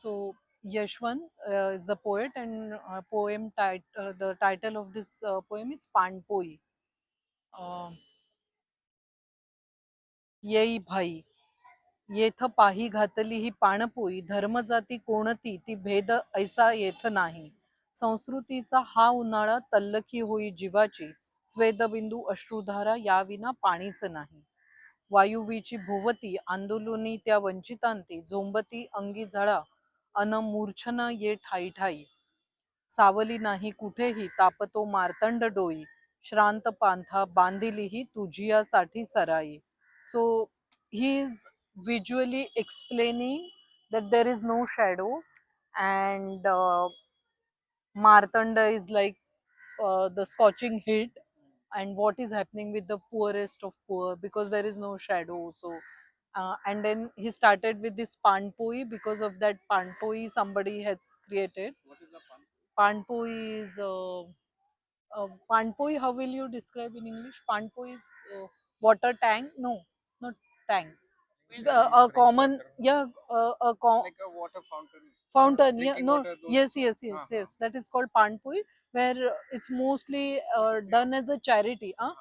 So Yashwant is the poet, and the title of this poem is Panpoi. Uh, येई भाई येथ पाही घातली ही पाणपोई, धर्मजाती कोणती ती भेद ऐसा येथ नाही. संस्कृतीचा हा उन्हाळा तल्लखी होई जीवाची, स्वेदबिंदू अश्रुधारा याविना पाणीच नाही. वायुवीची भोवती आंदोलनी त्या वंचितांती, झोंबती अंगी झळा अन मूर्छना ये ठाई ठाई. सावली नाही कुठेही तापतो मार्तंड डोई, श्रांत पांथा बांधिली ही तुझियासाठी सराई. So he is visually explaining that there is no shadow, and Martanda is like the scorching heat, and what is happening with the poorest of poor because there is no shadow. So and then he started with this panpoi. Because of that panpoi somebody has created. What is the fun? Panpoi is panpoi. How will you describe in English? Panpoi is water tank. No, not tank. A common, yeah, Like a water fountain. fountain. Yeah, Drinking no, water, those. yes, yes, yes, yes. That is called panpui, where it's mostly done as a charity. Huh?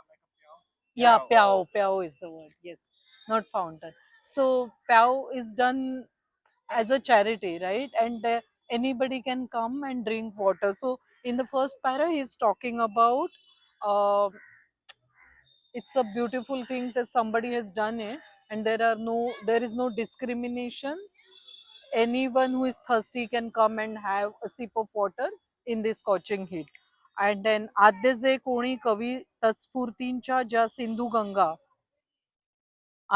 Yeah, pyao. Pyao is the word. Yes, not fountain. So pyao is done as a charity, right? And anybody can come and drink water. So in the first para, he's talking about uh, it's a beautiful thing that somebody has done it, and there is no discrimination. Anyone who is thirsty can come and have a sip of water in this scorching heat. And then आद्य जे कोणी कवी तत्स्फूर्तींच्या ज्या सिंधू गंगा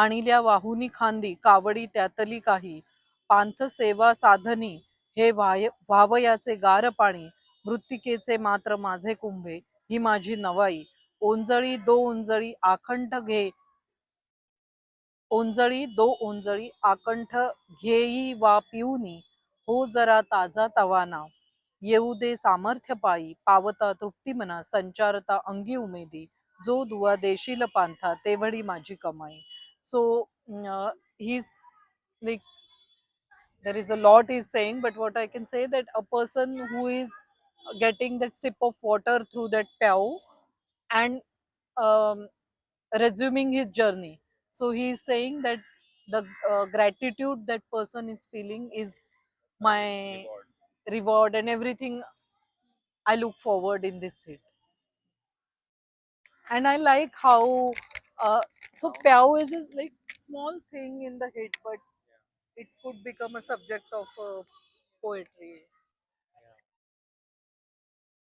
आणिल्या वाहुनी खांदी कावडी त्यातली काही पांथ सेवा साधनी हे व्हावयाचे गार पाणी मृत्तिकेचे मात्र माझे कुंभे ही माझी नवाई ओंजळी दो ओंजळी आखंड घे ओंजळी दो ओंजळी आकंठ घेई वा पिऊनी हो जरा ताजा तवाना येऊ दे सामर्थ्य पायी पावता तृप्ती मना संचारता अंगी उमेदी जो दुवा देशील पांथा तेवढी माझी कमाई. सो he's like there is a lot he's saying, but what I can say that a person who is getting that sip of water through that pyao and um, resuming his journey. So he is saying that the gratitude that person is feeling is my reward and everything I look forward in this hit. And I like how so pyao is like small thing in the hit, but it could become a subject of poetry.